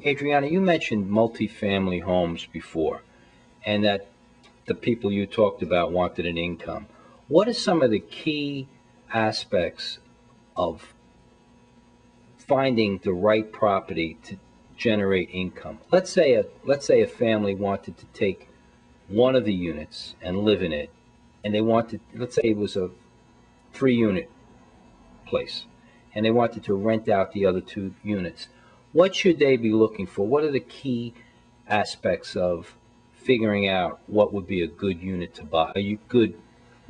Adriano, you mentioned multifamily homes before, and that the people you talked about wanted an income. What are some of the key aspects of finding the right property to generate income? Let's say a family wanted to take one of the units and live in it, and they wanted, let's say it was a 3-unit place, and they wanted to rent out the other 2 units. What should they be looking for? What are the key aspects of figuring out what would be a good unit to buy, a good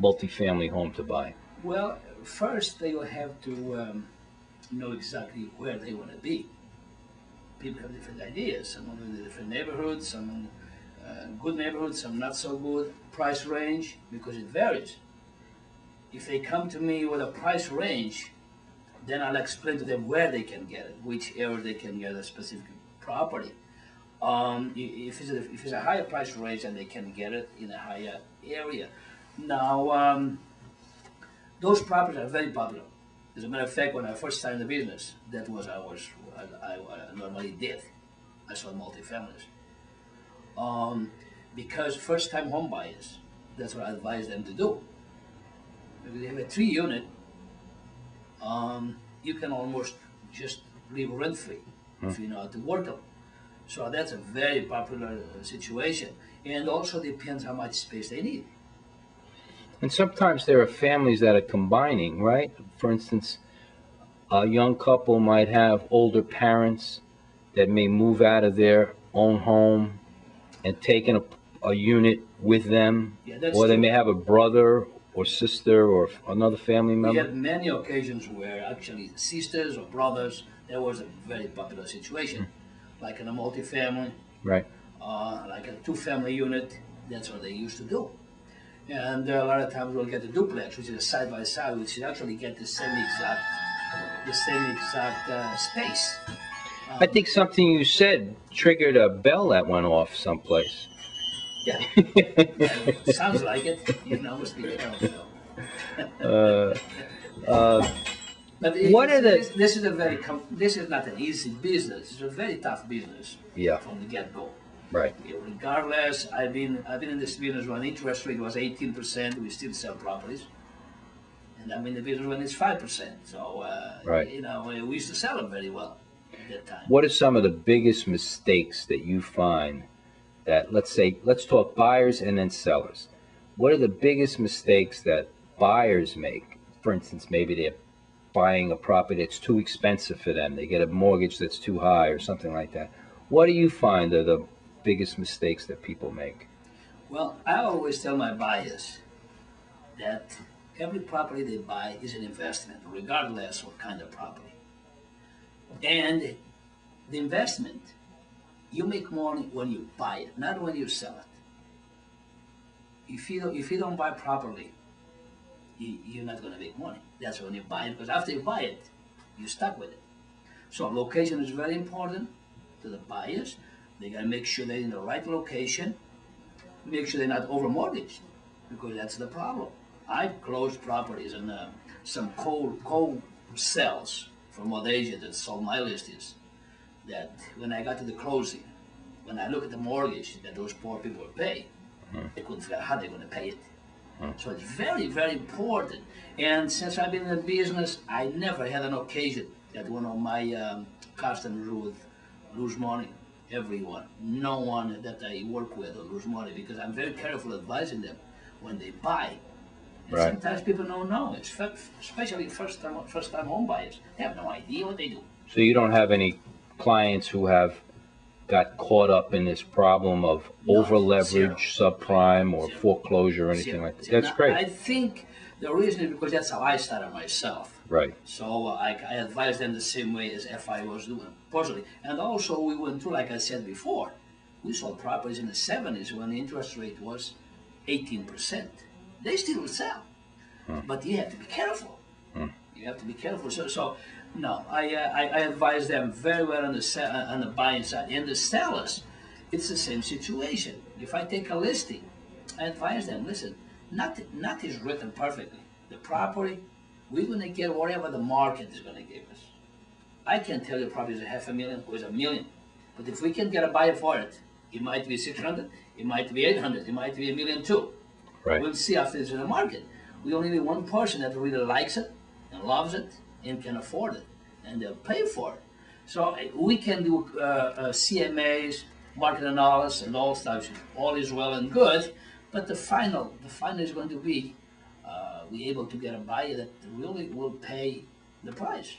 multifamily home to buy? Well, first they will have to know exactly where they want to be. People have different ideas. Some live in different neighborhoods, some in good neighborhoods, some not so good. Price range, because it varies. If they come to me with a price range, then I'll explain to them where they can get it, which area they can get a specific property. If it's a higher price range, then they can get it in a higher area. Now, those properties are very popular. As a matter of fact, when I first started the business, that was I normally did. I sold multifamilies. Because first-time home buyers, that's what I advise them to do. If they have a 3-unit, you can almost just live rent-free if you know how to work them. So that's a very popular situation, and also depends how much space they need. And sometimes there are families that are combining, right? For instance, a young couple might have older parents that may move out of their own home and take in a unit with them, or they may have a brother or sister or another family member. We had many occasions where actually sisters or brothers, that was a very popular situation. Like in a multifamily, right? Like a 2-family unit, that's what they used to do. And a lot of times we'll get a duplex, which is a side-by-side, which actually get the same exact space. I think something you said triggered a bell that went off someplace. Yeah, sounds like it. You know, must be careful. But this is not an easy business. It's a very tough business. Yeah. From the get-go. Right. Regardless, I've been in this business when interest rate was 18%. We still sell properties, and I'm in the business when it's 5%. So right. You know, we used to sell them very well at that time. What are some of the biggest mistakes that you find that, let's talk buyers and then sellers? What are the biggest mistakes that buyers make? For instance, maybe they're buying a property that's too expensive for them. They get a mortgage that's too high or something like that. What do you find are the biggest mistakes that people make? Well, I always tell my buyers that every property they buy is an investment, regardless what kind of property. And the investment, you make money when you buy it, not when you sell it. If you don't buy properly, you're not going to make money. That's when you buy it, because after you buy it, you're stuck with it. So location is very important to the buyers. They got to make sure they're in the right location, make sure they're not over-mortgaged, because that's the problem. I've closed properties and some cold sales from what agent that sold my listings, that when I got to the closing, when I look at the mortgage that those poor people were paying, they couldn't figure out how they're going to pay it. So it's very, very important. And since I've been in the business, I never had an occasion that one of my customers would lose money. Everyone. No one that I work with will lose money, because I'm very careful advising them when they buy. And right. Sometimes people don't know, especially first-time home buyers. They have no idea what they do. So you don't have any clients who have got caught up in this problem of over-leverage, subprime, or foreclosure or anything like that? That's great. I think the reason is because that's how I started myself. Right. So I advise them the same way as if I was doing personally. And also we went through, like I said before, we sold properties in the 70s when the interest rate was 18%. They still would sell. But you have to be careful. You have to be careful. So no, I advise them very well on the buying side. And the sellers, it's the same situation. If I take a listing, I advise them, listen, not is written perfectly. The property, we're going to get whatever the market is going to give us. I can tell you property is $500,000 or $1 million. But if we can get a buyer for it, it might be 600, it might be 800, it might be $1.2 million. Right. We'll see after it's in the market. We only need one person that really likes it and loves it and can afford it, and they'll pay for it. So we can do CMAs, market analysis, and all stuff. All is well and good, but the final is going to be we able to get a buyer that really will pay the price.